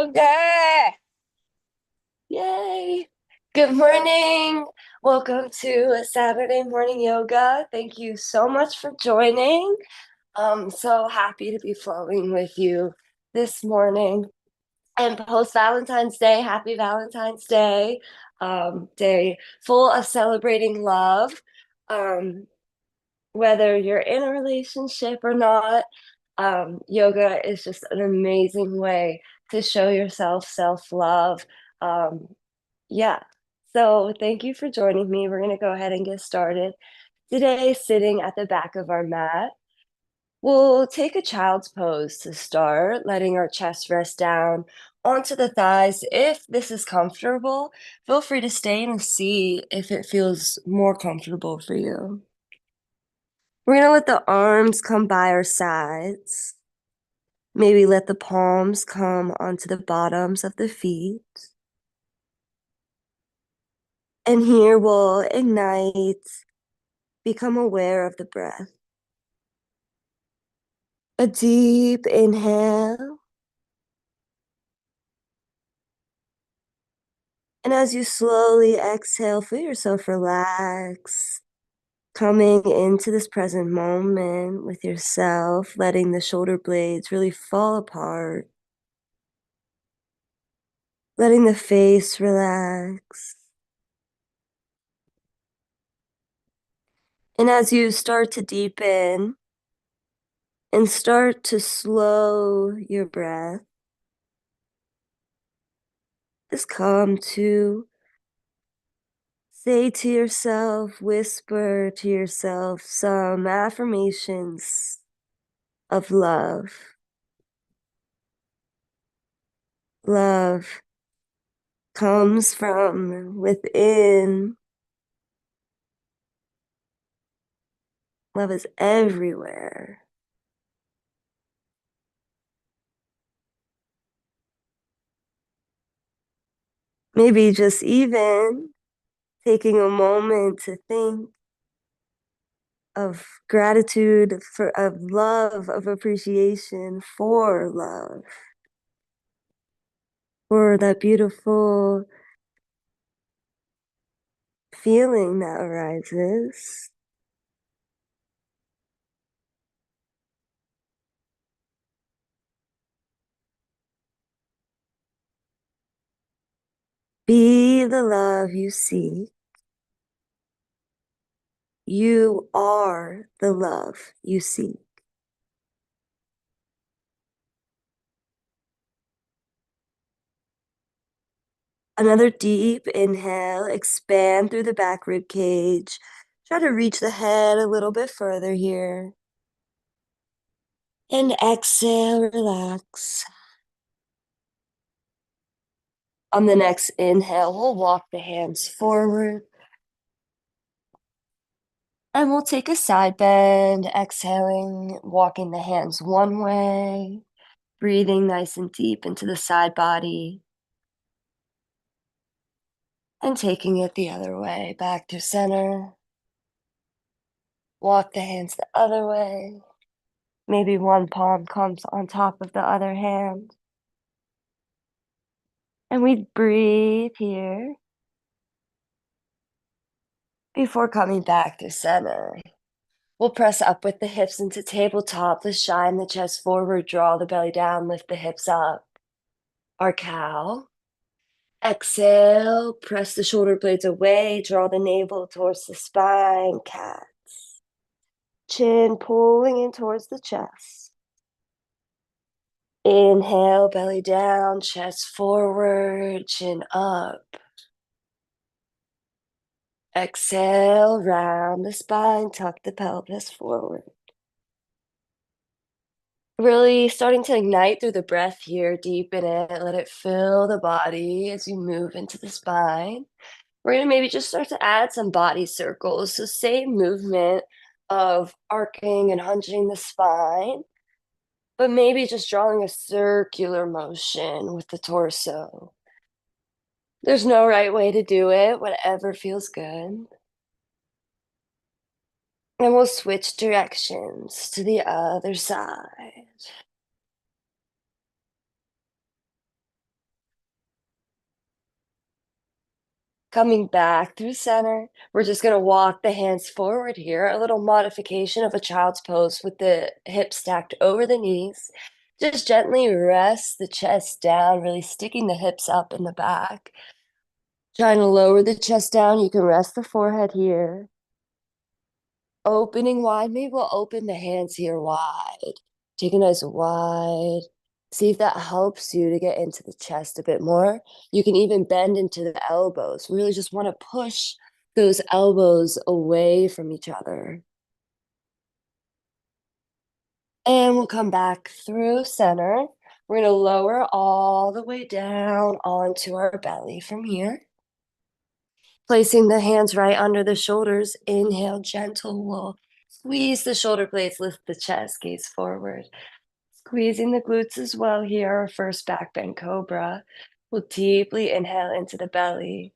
Yoga! Yay! Good morning. Welcome to Saturday morning yoga. Thank you so much for joining. I'm so happy to be flowing with you this morning. And post Valentine's Day, happy Valentine's Day. Day full of celebrating love. Um, whether you're in a relationship or not, yoga is just an amazing way to show yourself self-love. Um, yeah. So thank you for joining me. We're going to go ahead and get started. Today, sitting at the back of our mat, we'll take a child's pose to start, letting our chest rest down onto the thighs. If this is comfortable, feel free to stay in a seat if it feels more comfortable for you. We're going to let the arms come by our sides. Maybe let the palms come onto the bottoms of the feet. And here we'll ignite, become aware of the breath. A deep inhale. And as you slowly exhale, feel yourself relax, coming into this present moment with yourself, letting the shoulder blades really fall apart, letting the face relax. And as you start to deepen and start to slow your breath, just come to say to yourself, whisper to yourself some affirmations of love. Love comes from within. Love is everywhere. Maybe just even taking a moment to think of gratitude, of love, of appreciation for love, for that beautiful feeling that arises. Be the love you seek. You are the love you seek. Another deep inhale, expand through the back rib cage. Try to reach the head a little bit further here. And exhale, relax. On the next inhale, we'll walk the hands forward. And we'll take a side bend, exhaling, walking the hands one way, breathing nice and deep into the side body, and taking it the other way, back to center. Walk the hands the other way. Maybe one palm comes on top of the other hand. And we breathe here before coming back to center. We'll press up with the hips into tabletop. Let's shine the chest forward, draw the belly down, lift the hips up. Our cow. Exhale, press the shoulder blades away, draw the navel towards the spine, cat. Chin pulling in towards the chest. Inhale, belly down, chest forward, chin up. Exhale, round the spine, tuck the pelvis forward. Really starting to ignite through the breath here, deepen it, let it fill the body as you move into the spine. We're going to maybe just start to add some body circles. So same movement of arcing and hunching the spine, but maybe just drawing a circular motion with the torso. There's no right way to do it, whatever feels good. And we'll switch directions to the other side. Coming back through center, we're just going to walk the hands forward here, a little modification of a child's pose with the hips stacked over the knees. Just gently rest the chest down, really sticking the hips up in the back. Trying to lower the chest down, you can rest the forehead here. Opening wide, maybe we'll open the hands here wide. Take a nice wide. See if that helps you to get into the chest a bit more. You can even bend into the elbows. We really just want to push those elbows away from each other. And we'll come back through center. We're going to lower all the way down onto our belly from here. Placing the hands right under the shoulders. Inhale, gentle. We'll squeeze the shoulder blades, lift the chest, gaze forward. Squeezing the glutes as well here, our first back bend cobra. We'll deeply inhale into the belly.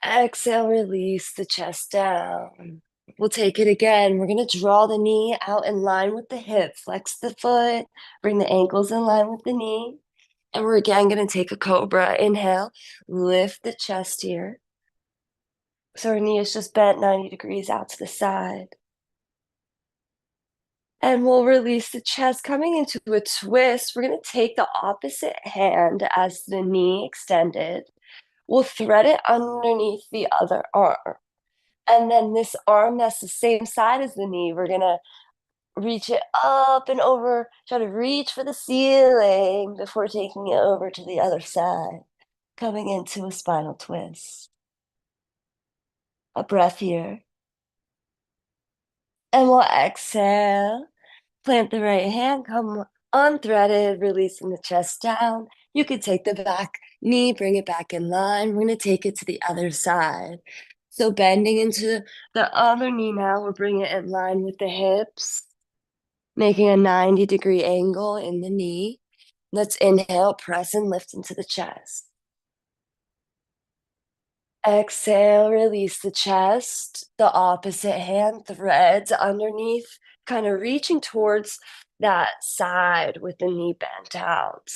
Exhale, release the chest down. We'll take it again. We're going to draw the knee out in line with the hip. Flex the foot, bring the ankles in line with the knee. And we're again going to take a cobra. Inhale, lift the chest here. So our knee is just bent 90 degrees out to the side. And we'll release the chest coming into a twist. We're going to take the opposite hand as the knee extended. We'll thread it underneath the other arm. And then this arm that's the same side as the knee, we're going to reach it up and over, try to reach for the ceiling before taking it over to the other side, coming into a spinal twist. A breath here. And we'll exhale. Plant the right hand, come unthreaded, releasing the chest down. You can take the back knee, bring it back in line. We're going to take it to the other side. So bending into the other knee now, we're bringing it in line with the hips, making a 90-degree angle in the knee. Let's inhale, press and lift into the chest. Exhale, release the chest. The opposite hand threads underneath, kind of reaching towards that side with the knee bent out.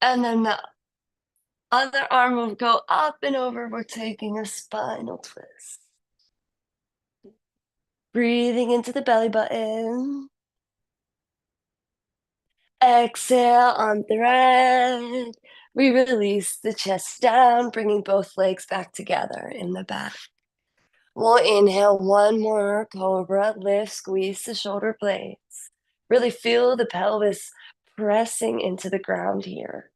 And then the other arm will go up and over. We're taking a spinal twist. Breathing into the belly button. Exhale, unthread. We release the chest down, bringing both legs back together in the back. We'll inhale one more cobra, lift, squeeze the shoulder blades. Really feel the pelvis pressing into the ground here.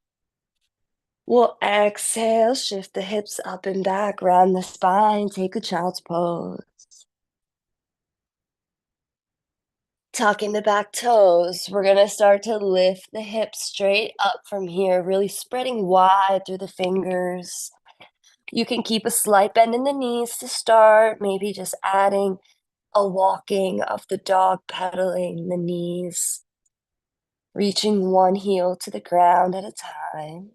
We'll exhale, shift the hips up and back, round the spine, take a child's pose. Tucking the back toes, we're gonna start to lift the hips straight up from here, really spreading wide through the fingers. You can keep a slight bend in the knees to start, maybe just adding a walking of the dog, pedaling the knees, reaching one heel to the ground at a time.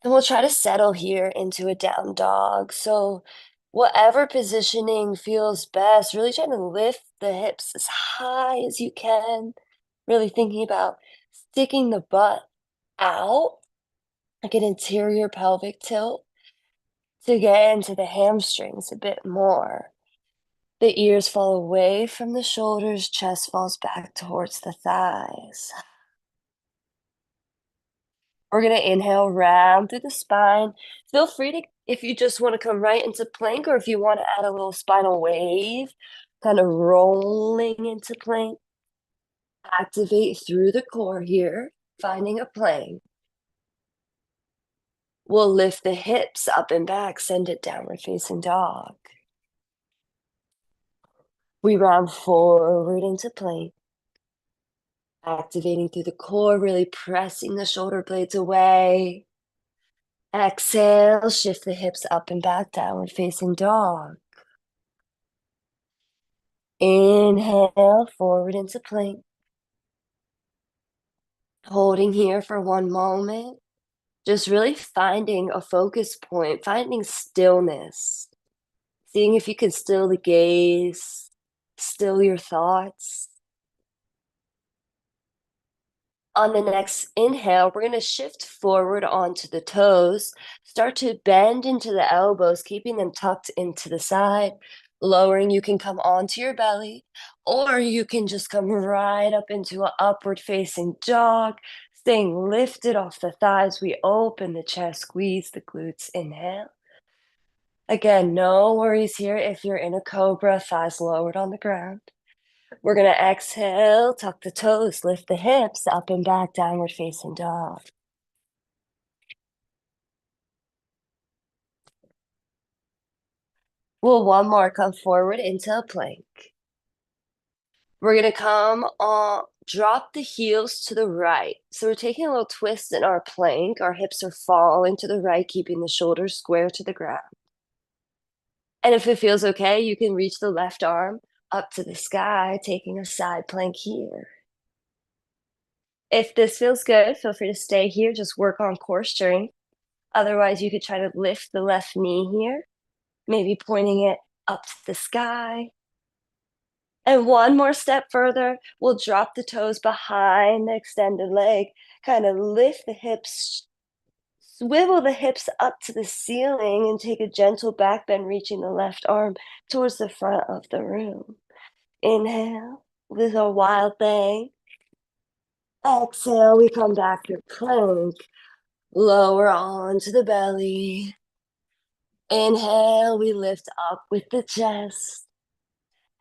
And we'll try to settle here into a down dog. So whatever positioning feels best, really trying to lift the hips as high as you can, really thinking about sticking the butt out, like an interior pelvic tilt, to get into the hamstrings a bit more. The ears fall away from the shoulders, chest falls back towards the thighs. We're going to inhale, round through the spine. Feel free to, if you just want to come right into plank, or if you want to add a little spinal wave, kind of rolling into plank. Activate through the core here, finding a plank. We'll lift the hips up and back, send it downward facing dog. We round forward into plank. Activating through the core, really pressing the shoulder blades away. Exhale, shift the hips up and back, downward facing dog. Inhale, forward into plank. Holding here for one moment. Just really finding a focus point, finding stillness. Seeing if you can still the gaze, still your thoughts. On the next inhale, we're going to shift forward onto the toes. Start to bend into the elbows, keeping them tucked into the side. Lowering, you can come onto your belly, or you can just come right up into an upward facing dog. Staying lifted off the thighs, we open the chest, squeeze the glutes, inhale. Again, no worries here if you're in a cobra, thighs lowered on the ground. We're going to exhale, tuck the toes, lift the hips, up and back, downward facing dog. Well, one more, come forward into a plank. We're going to come on, drop the heels to the right. So we're taking a little twist in our plank. Our hips are falling to the right, keeping the shoulders square to the ground. And if it feels okay, you can reach the left arm up to the sky, taking a side plank here. If this feels good, feel free to stay here. Just work on core strength. Otherwise, you could try to lift the left knee here, maybe pointing it up to the sky. And one more step further, we'll drop the toes behind the extended leg, kind of lift the hips, swivel the hips up to the ceiling, and take a gentle back bend, reaching the left arm towards the front of the room. Inhale, little wild thing. Exhale, we come back to plank. Lower onto the belly. Inhale, we lift up with the chest.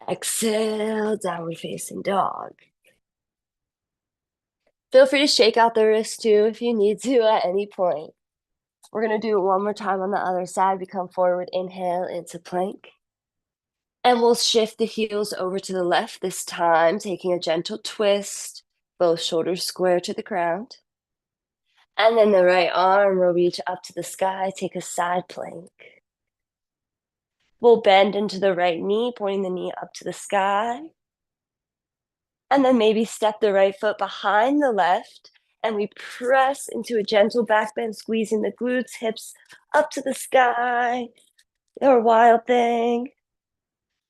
Exhale, downward facing dog. Feel free to shake out the wrist too if you need to at any point. We're going to do it one more time on the other side. We come forward, inhale into plank. And we'll shift the heels over to the left this time, taking a gentle twist, both shoulders square to the ground. And then the right arm will reach up to the sky, take a side plank. We'll bend into the right knee, pointing the knee up to the sky. And then maybe step the right foot behind the left, and we press into a gentle back bend, squeezing the glutes, hips up to the sky, or wild thing.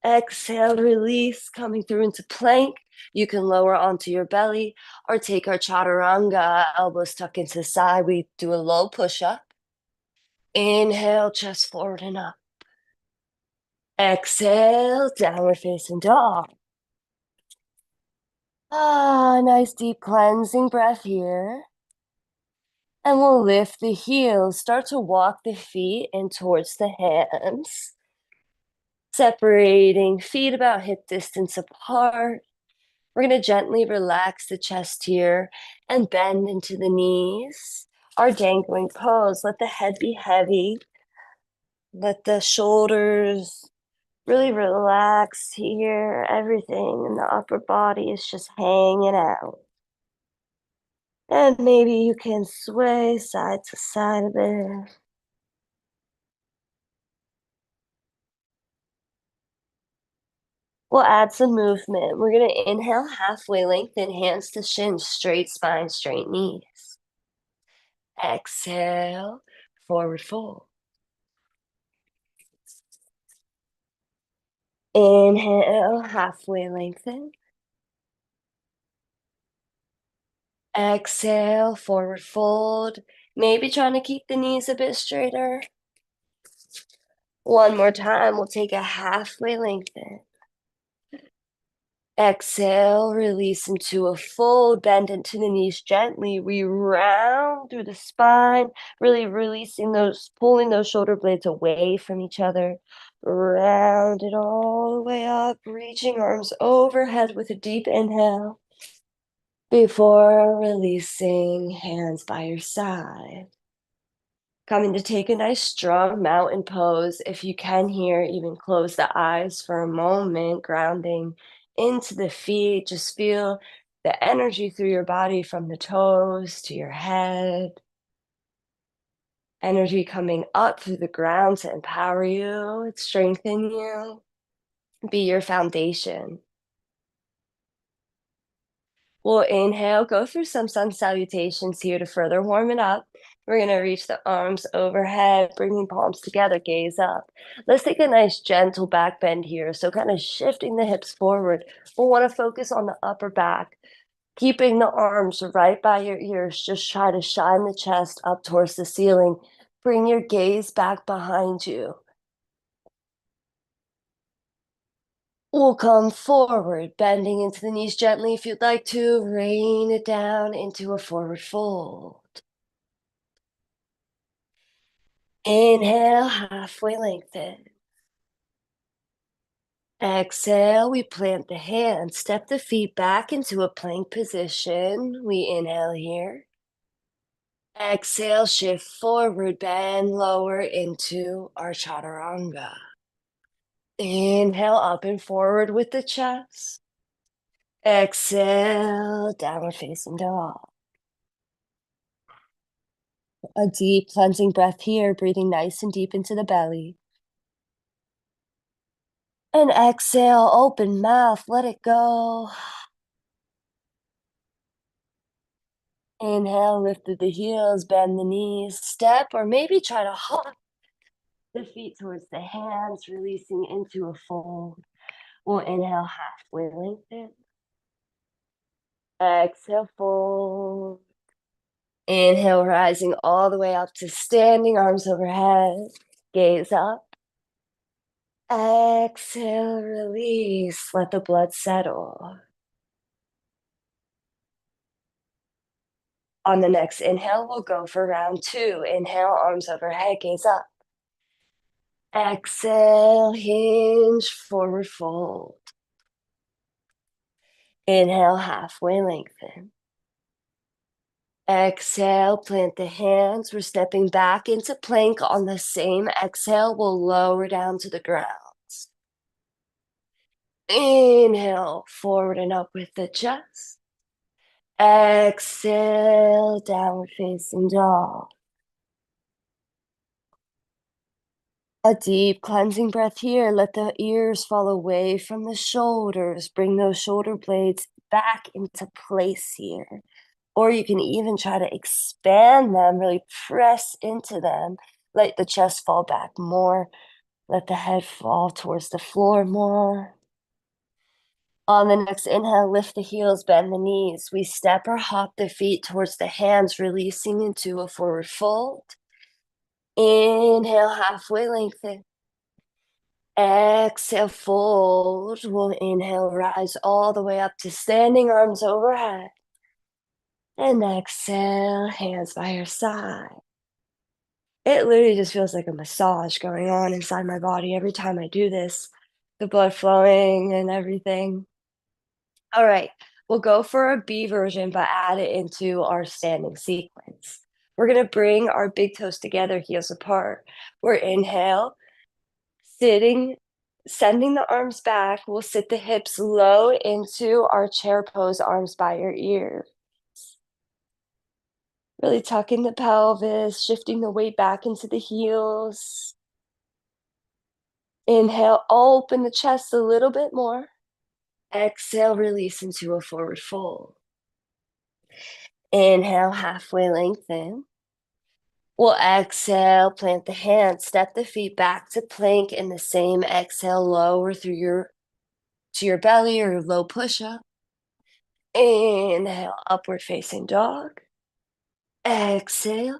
Exhale, release, coming through into plank. You can lower onto your belly or take our chaturanga, elbows tucked into the side. We do a low push-up. Inhale, chest forward and up. Exhale, downward facing dog. Nice deep cleansing breath here. And we'll lift the heels, start to walk the feet in towards the hands. Separating feet about hip distance apart. We're going to gently relax the chest here and bend into the knees. Our dangling pose, let the head be heavy. Let the shoulders really relax here. Everything in the upper body is just hanging out. And maybe you can sway side to side a bit. We'll add some movement. We're going to inhale, halfway lengthen, hands to shins, straight spine, straight knees. Exhale, forward fold. Inhale, halfway lengthen. Exhale, forward fold. Maybe trying to keep the knees a bit straighter. One more time, we'll take a halfway lengthen. Exhale, release into a fold, bend into the knees gently. We round through the spine, really releasing those, pulling those shoulder blades away from each other. Round it all the way up, reaching arms overhead with a deep inhale before releasing hands by your side. Coming to take a nice strong mountain pose. If you can here, even close the eyes for a moment, grounding into the feet. Just feel the energy through your body from the toes to your head. Energy coming up through the ground to empower you, strengthen you, be your foundation. We'll inhale, go through some sun salutations here to further warm it up. We're going to reach the arms overhead, bringing palms together, gaze up. Let's take a nice gentle back bend here. So kind of shifting the hips forward. We'll want to focus on the upper back. Keeping the arms right by your ears, just try to shine the chest up towards the ceiling. Bring your gaze back behind you. We'll come forward, bending into the knees gently if you'd like to. Rain it down into a forward fold. Inhale, halfway lengthen. Exhale, we plant the hands, step the feet back into a plank position. We inhale here. Exhale, shift forward, bend lower into our chaturanga. Inhale, up and forward with the chest. Exhale, downward facing dog. A deep cleansing breath here, breathing nice and deep into the belly. And exhale, open mouth, let it go. Inhale, lift through the heels, bend the knees, step, or maybe try to hop the feet towards the hands, releasing into a fold. We'll inhale, halfway lengthen. Exhale, fold. Inhale, rising all the way up to standing, arms overhead, gaze up. Exhale, release, let the blood settle. On the next inhale, we'll go for round two. Inhale, arms overhead, gaze up. Exhale, hinge, forward fold. Inhale, halfway lengthen. Exhale, plant the hands. We're stepping back into plank. On the same exhale, we'll lower down to the ground. Inhale, forward and up with the chest. Exhale, downward facing dog. A deep cleansing breath here. Let the ears fall away from the shoulders. Bring those shoulder blades back into place here. Or you can even try to expand them, really press into them. Let the chest fall back more. Let the head fall towards the floor more. On the next inhale, lift the heels, bend the knees. We step or hop the feet towards the hands, releasing into a forward fold. Inhale, halfway lengthen. Exhale, fold. We'll inhale, rise all the way up to standing, arms overhead. And exhale, hands by your side. It literally just feels like a massage going on inside my body every time I do this. The blood flowing and everything. All right, we'll go for a B version, but add it into our standing sequence. We're gonna bring our big toes together, heels apart. We're inhale, sitting, sending the arms back. We'll sit the hips low into our chair pose, arms by your ears. Really tucking the pelvis, shifting the weight back into the heels. Inhale, open the chest a little bit more. Exhale, release into a forward fold. Inhale, halfway lengthen. We'll exhale, plant the hands, step the feet back to plank. In the same exhale, lower through to your belly or your low push-up. Inhale, upward facing dog. Exhale,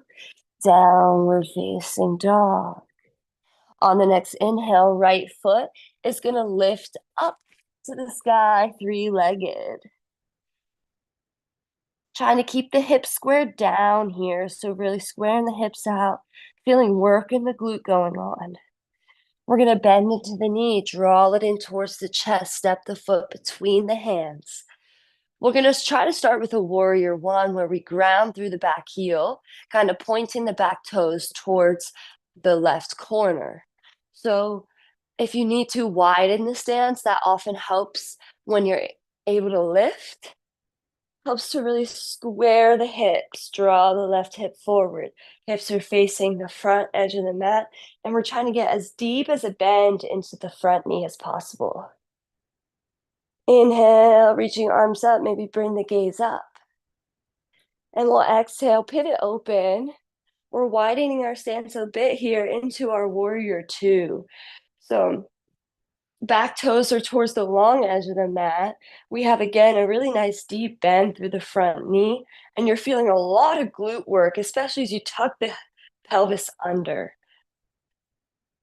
downward facing dog. On the next inhale, right foot is going to lift up to the sky, three-legged. Trying to keep the hips squared down here, so really squaring the hips out, feeling work in the glute going on. We're going to bend into the knee, draw it in towards the chest, step the foot between the hands. We're going to try to start with a warrior one where we ground through the back heel, kind of pointing the back toes towards the left corner. So if you need to widen the stance, that often helps when you're able to lift. Helps to really square the hips, draw the left hip forward. Hips are facing the front edge of the mat, and we're trying to get as deep as a bend into the front knee as possible. Inhale, reaching arms up, maybe bring the gaze up. And we'll exhale, pivot open. We're widening our stance a bit here into our warrior two. So Back toes are towards the long edge of the mat. We have, again, a really nice deep bend through the front knee, and you're feeling a lot of glute work, especially as you tuck the pelvis under,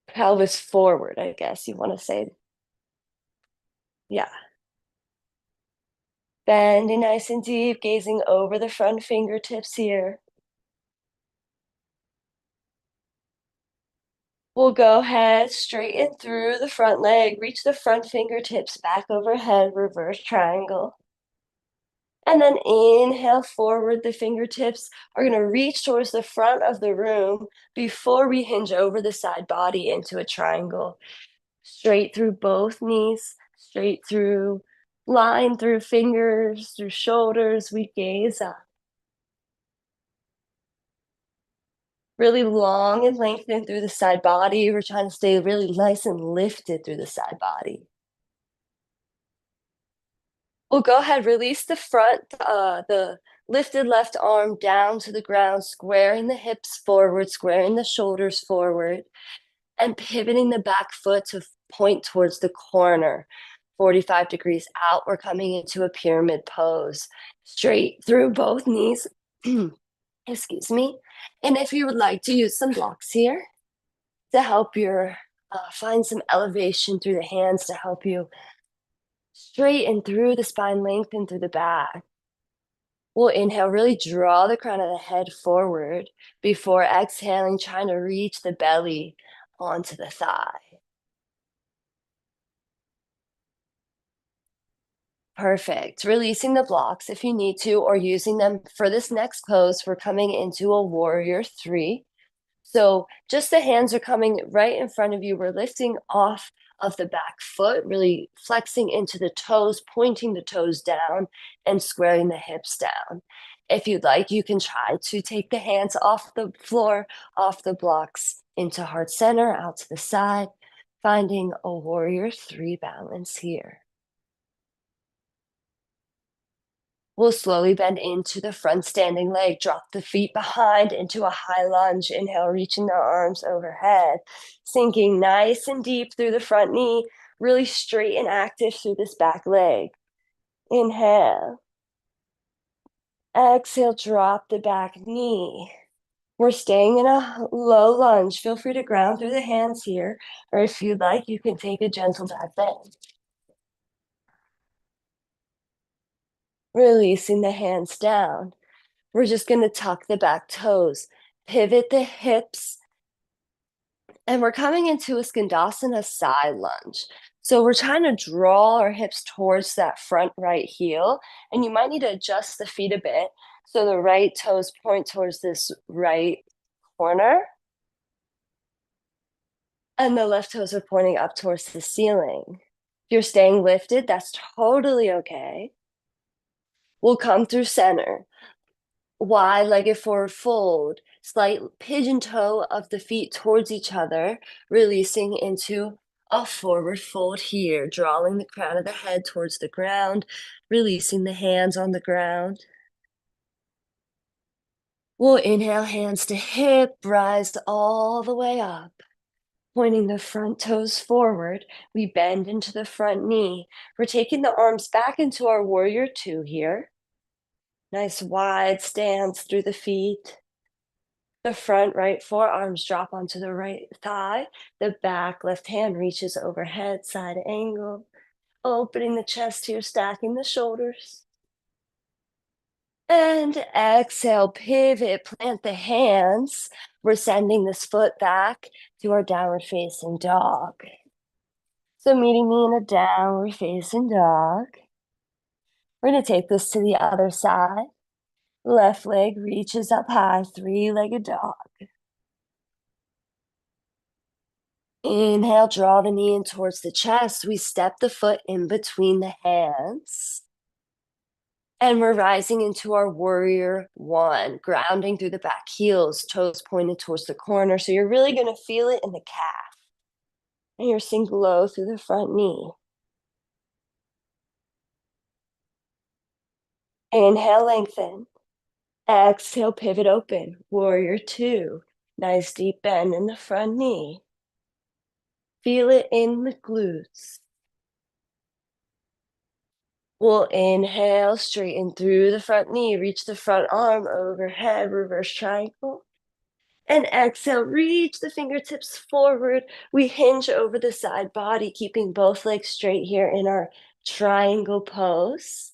pelvis forward, I guess you want to say. Yeah. Bending nice and deep, gazing over the front fingertips here. We'll go ahead, straighten through the front leg, reach the front fingertips back overhead, reverse triangle. And then inhale forward, the fingertips are going to reach towards the front of the room before we hinge over the side body into a triangle. Straight through both knees, straight through, line through fingers, through shoulders, we gaze up. Really long and lengthened through the side body. We're trying to stay really nice and lifted through the side body. We'll go ahead, release the front, the lifted left arm down to the ground, squaring the hips forward, squaring the shoulders forward, and pivoting the back foot to point towards the corner, 45 degrees out. We're coming into a pyramid pose, straight through both knees. Excuse me. And if you would like to use some blocks here to help your find some elevation through the hands to help you straighten through the spine, lengthen through the back. We'll inhale, really draw the crown of the head forward before exhaling, trying to reach the belly onto the thigh. Perfect. Releasing the blocks if you need to, or using them for this next pose. We're coming into a warrior three. So just the hands are coming right in front of you. We're lifting off of the back foot, really flexing into the toes, pointing the toes down and squaring the hips down. If you'd like, you can try to take the hands off the floor, off the blocks, into heart center, out to the side, finding a warrior three balance here. We'll slowly bend into the front standing leg, drop the feet behind into a high lunge. Inhale, reaching the arms overhead, sinking nice and deep through the front knee, really straight and active through this back leg. Inhale. Exhale, drop the back knee. We're staying in a low lunge. Feel free to ground through the hands here, or if you'd like, you can take a gentle back bend. Releasing the hands down. We're just going to tuck the back toes, pivot the hips, and we're coming into a Skandasana side lunge. So we're trying to draw our hips towards that front right heel, and you might need to adjust the feet a bit so the right toes point towards this right corner, and the left toes are pointing up towards the ceiling. If you're staying lifted, that's totally okay. We'll come through center. Wide-legged forward fold, slight pigeon toe of the feet towards each other, releasing into a forward fold here, drawing the crown of the head towards the ground, releasing the hands on the ground. We'll inhale, hands to hip, rise all the way up, pointing the front toes forward. We bend into the front knee. We're taking the arms back into our warrior two here. Nice wide stance through the feet. The front right forearms drop onto the right thigh. The back left hand reaches overhead, side angle. Opening the chest here, stacking the shoulders. And exhale, pivot, plant the hands. We're sending this foot back to our downward facing dog. So meeting me in a downward facing dog. We're going to take this to the other side. Left leg reaches up high, three-legged dog. Inhale, draw the knee in towards the chest. We step the foot in between the hands. And we're rising into our warrior one, grounding through the back heels, toes pointed towards the corner. So you're really going to feel it in the calf. And you're sink low through the front knee. Inhale, lengthen. Exhale, pivot open. Warrior two. Nice deep bend in the front knee. Feel it in the glutes. We'll inhale, straighten through the front knee, reach the front arm overhead, reverse triangle. And exhale, reach the fingertips forward. We hinge over the side body, keeping both legs straight here in our triangle pose.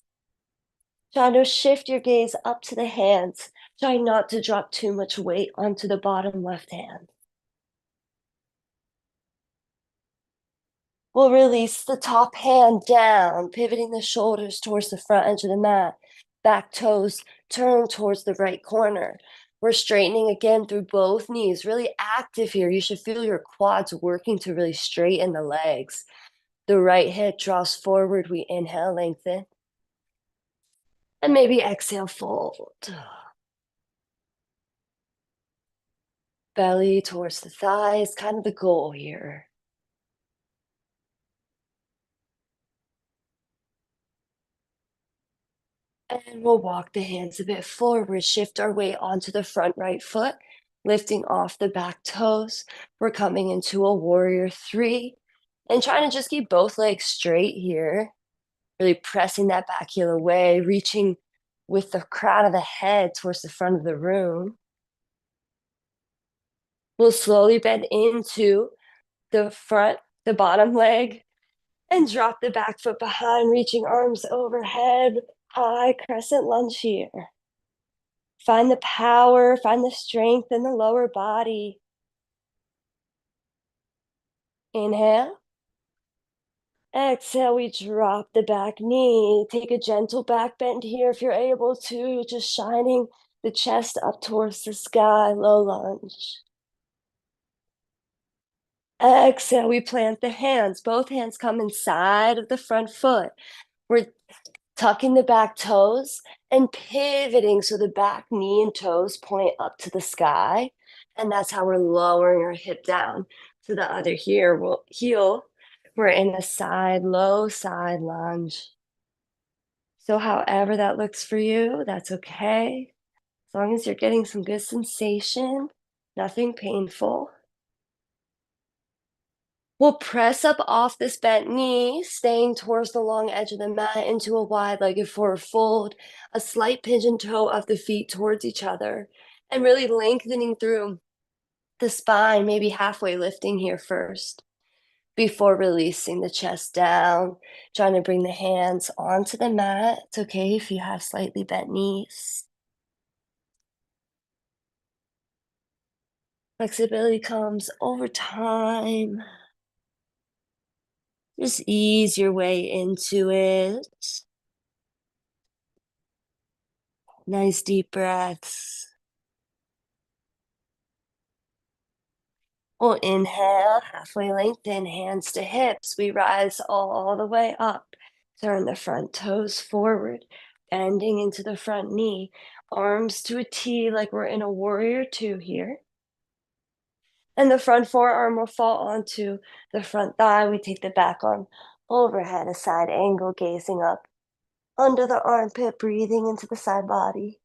Try to shift your gaze up to the hands. Try not to drop too much weight onto the bottom left hand. We'll release the top hand down, pivoting the shoulders towards the front edge of the mat. Back toes turn towards the right corner. We're straightening again through both knees, really active here. You should feel your quads working to really straighten the legs. The right hip draws forward. We inhale, lengthen. And maybe exhale, fold. Belly towards the thighs, kind of the goal here. And we'll walk the hands a bit forward, shift our weight onto the front right foot, lifting off the back toes. We're coming into a warrior three and trying to just keep both legs straight here, really pressing that back heel away, reaching with the crown of the head towards the front of the room. We'll slowly bend into the front, the bottom leg, and drop the back foot behind, reaching arms overhead, high crescent lunge here. Find the power, find the strength in the lower body. Inhale. Exhale, we drop the back knee. Take a gentle back bend here if you're able to, just shining the chest up towards the sky, low lunge. Exhale, we plant the hands. Both hands come inside of the front foot. We're tucking the back toes and pivoting so the back knee and toes point up to the sky. And that's how we're lowering our hip down. So the other here will heel. We're in a side, low side lunge. So however that looks for you, that's okay. As long as you're getting some good sensation, nothing painful. We'll press up off this bent knee, staying towards the long edge of the mat into a wide-legged forward fold, a slight pigeon toe of the feet towards each other, and really lengthening through the spine, maybe halfway lifting here first before releasing the chest down, trying to bring the hands onto the mat. It's okay if you have slightly bent knees. Flexibility comes over time. Just ease your way into it. Nice deep breaths. We'll inhale, halfway lengthen, hands to hips. We rise all the way up. Turn the front toes forward, bending into the front knee. Arms to a T like we're in a warrior two here. And the front forearm will fall onto the front thigh. We take the back arm overhead, a side angle, gazing up under the armpit, breathing into the side body.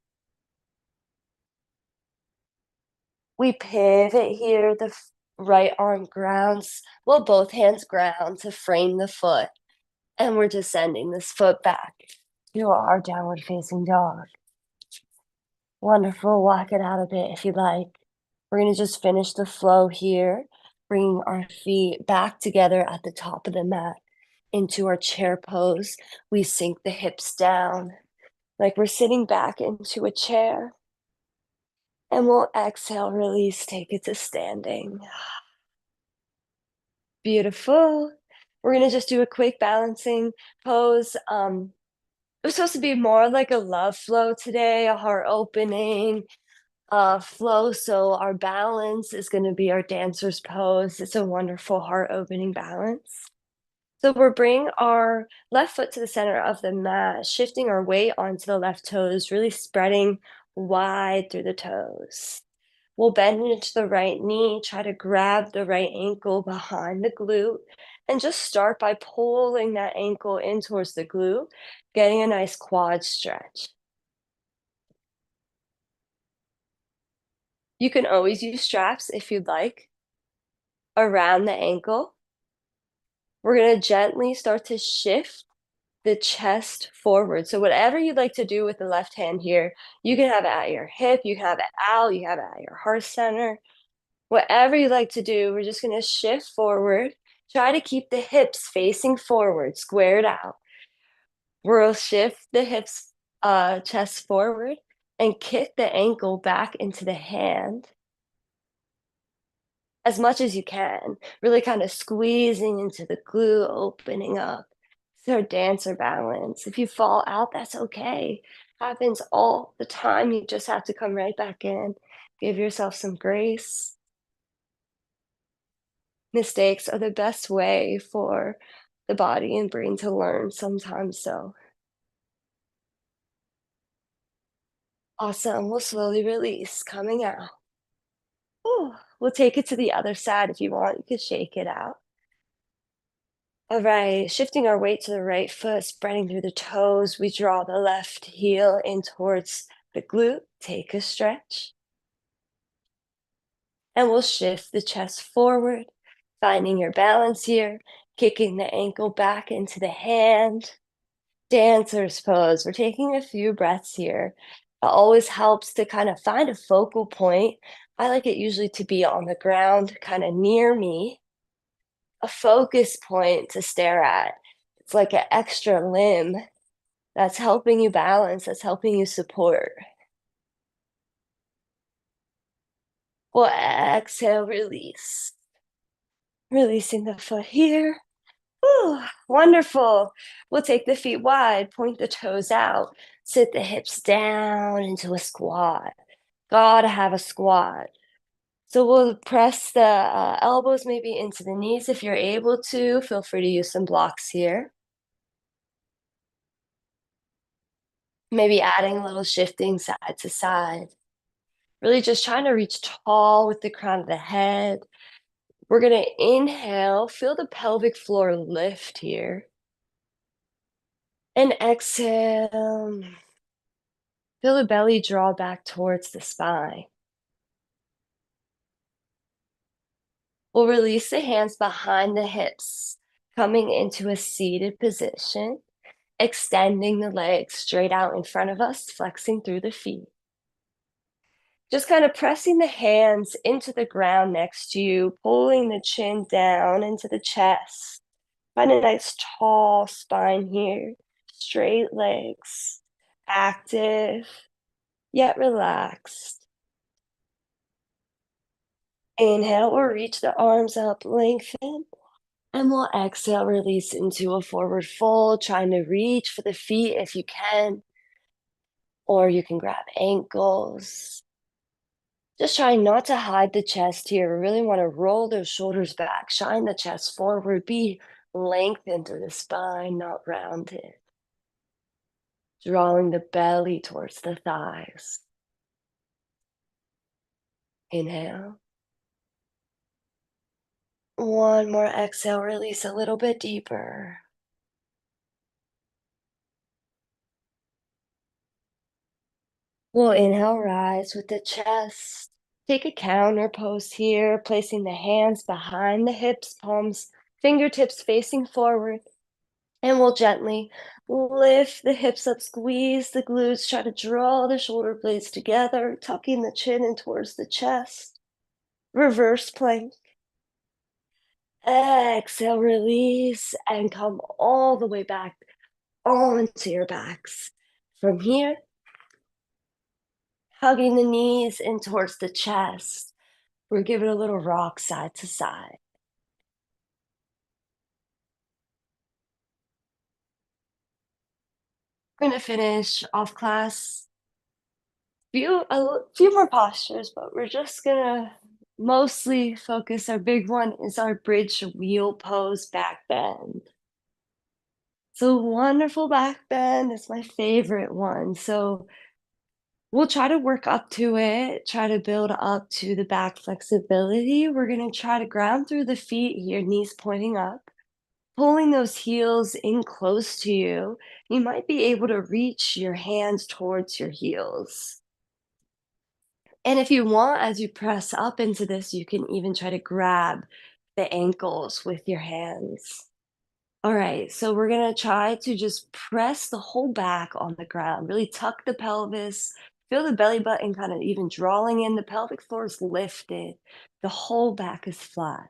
We pivot here, the right arm grounds, well, both hands ground to frame the foot. And we're descending this foot back to our downward facing dog. Wonderful. Walk it out a bit if you like. We're going to just finish the flow here, bringing our feet back together at the top of the mat into our chair pose. We sink the hips down like we're sitting back into a chair. And we'll exhale, release, take it to standing. Beautiful. We're going to just do a quick balancing pose. It was supposed to be more like a love flow today, a heart opening flow. So our balance is going to be our dancer's pose. It's a wonderful heart opening balance. So we're bringing our left foot to the center of the mat, shifting our weight onto the left toes, really spreading wide through the toes. We'll bend into the right knee, try to grab the right ankle behind the glute, and just start by pulling that ankle in towards the glute, getting a nice quad stretch. You can always use straps if you'd like around the ankle. We're going to gently start to shift the chest forward. So whatever you'd like to do with the left hand here, you can have it at your hip, you can have it out, you can have it at your heart center. Whatever you like to do, we're just gonna shift forward. Try to keep the hips facing forward, squared out. We'll shift the hips, chest forward and kick the ankle back into the hand as much as you can, really kind of squeezing into the glute, opening up. So dancer balance. If you fall out, that's okay. Happens all the time. You just have to come right back in. Give yourself some grace. Mistakes are the best way for the body and brain to learn sometimes. So awesome. We'll slowly release, coming out. Ooh, we'll take it to the other side if you want. You could shake it out. All right, shifting our weight to the right foot, spreading through the toes. We draw the left heel in towards the glute. Take a stretch. And we'll shift the chest forward, finding your balance here, kicking the ankle back into the hand. Dancer's pose. We're taking a few breaths here. It always helps to kind of find a focal point. I like it usually to be on the ground, kind of near me, a focus point to stare at. It's like an extra limb that's helping you balance, that's helping you support. We'll exhale, release. Releasing the foot here. Whew, wonderful. We'll take the feet wide, point the toes out, sit the hips down into a squat. Gotta have a squat. So we'll press the elbows maybe into the knees if you're able to. Feel free to use some blocks here. Maybe adding a little shifting side to side. Really just trying to reach tall with the crown of the head. We're gonna inhale, feel the pelvic floor lift here. And exhale, feel the belly draw back towards the spine. We'll release the hands behind the hips, coming into a seated position, extending the legs straight out in front of us, flexing through the feet. Just kind of pressing the hands into the ground next to you, pulling the chin down into the chest. Find a nice tall spine here, straight legs, active, yet relaxed. Inhale or reach the arms up, lengthen. And we'll exhale, release into a forward fold, trying to reach for the feet if you can, or you can grab ankles. Just trying not to hide the chest here. We really want to roll those shoulders back, shine the chest forward, be lengthened through the spine, not rounded. Drawing the belly towards the thighs. Inhale. One more exhale, release a little bit deeper. We'll inhale, rise with the chest. Take a counter pose here, placing the hands behind the hips, palms, fingertips facing forward. And we'll gently lift the hips up, squeeze the glutes, try to draw the shoulder blades together, tucking the chin in towards the chest. Reverse plank. Exhale, release, and come all the way back onto your backs. From here, hugging the knees in towards the chest. We're giving a little rock side to side. We're gonna finish off class. Few more postures, but we're just gonna mostly focus. Our big one is our bridge wheel pose back bend. So wonderful back bend is my favorite one. So we'll try to work up to it, try to build up to the back flexibility. We're gonna try to ground through the feet here, knees pointing up, pulling those heels in close to you. You might be able to reach your hands towards your heels. And if you want, as you press up into this, you can even try to grab the ankles with your hands. All right, so we're gonna try to just press the whole back on the ground, really tuck the pelvis, feel the belly button kind of even drawing in, the pelvic floor is lifted, the whole back is flat.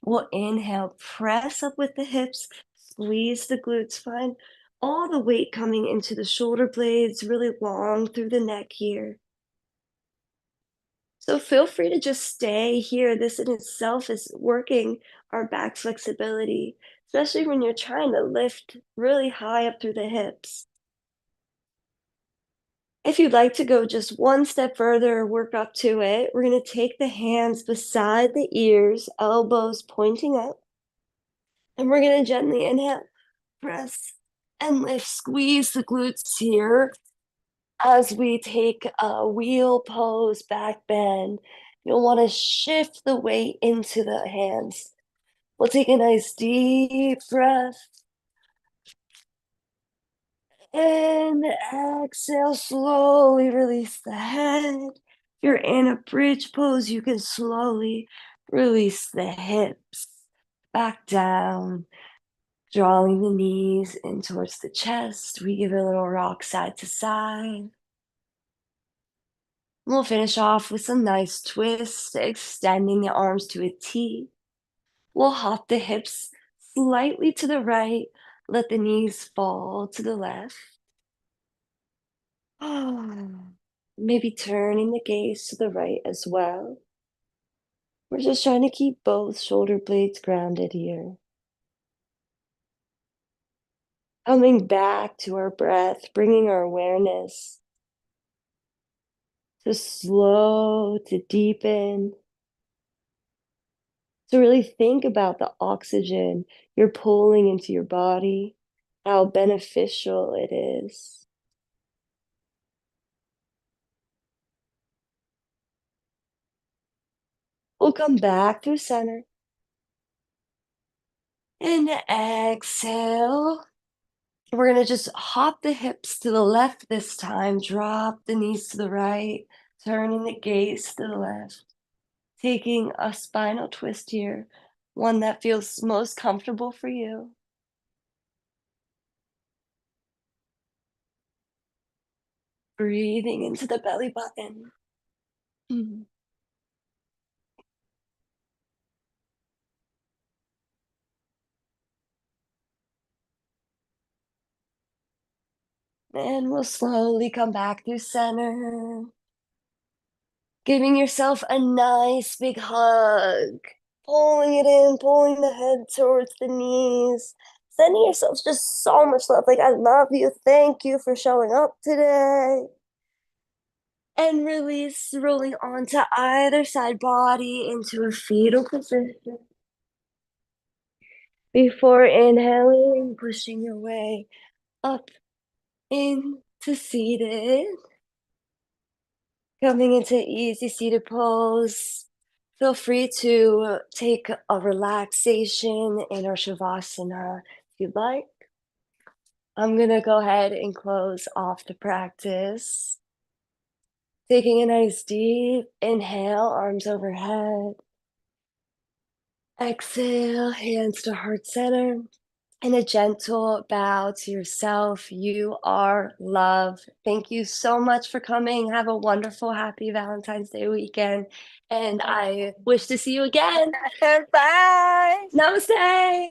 We'll inhale, press up with the hips, squeeze the glutes, find all the weight coming into the shoulder blades, really long through the neck here. So feel free to just stay here. This in itself is working our back flexibility, especially when you're trying to lift really high up through the hips. If you'd like to go just one step further or work up to it, we're going to take the hands beside the ears, elbows pointing up, and we're going to gently inhale, press, and lift. Squeeze the glutes here as we take a wheel pose, back bend. You'll want to shift the weight into the hands. We'll take a nice deep breath and exhale, slowly release the head. If you're in a bridge pose, you can slowly release the hips back down, drawing the knees in towards the chest. We give a little rock side to side. We'll finish off with some nice twists, extending the arms to a T. We'll hop the hips slightly to the right, let the knees fall to the left. Maybe turning the gaze to the right as well. We're just trying to keep both shoulder blades grounded here. Coming back to our breath, bringing our awareness to slow, to deepen, to really think about the oxygen you're pulling into your body, how beneficial it is. We'll come back through center and exhale. We're gonna just hop the hips to the left this time, drop the knees to the right, turning the gaze to the left, taking a spinal twist here, one that feels most comfortable for you. Breathing into the belly button. Mhm. And we'll slowly come back through center, giving yourself a nice big hug, pulling it in, pulling the head towards the knees, sending yourself just so much love. Like, I love you. Thank you for showing up today. And release, rolling onto either side body into a fetal position. Before inhaling, pushing your way up into seated. Coming into easy seated pose. Feel free to take a relaxation in our Shavasana if you'd like. I'm going to go ahead and close off the practice. Taking a nice deep inhale, arms overhead. Exhale, hands to heart center. And a gentle bow to yourself. You are loved. Thank you so much for coming. Have a wonderful, happy Valentine's Day weekend. And I wish to see you again. Bye. Namaste.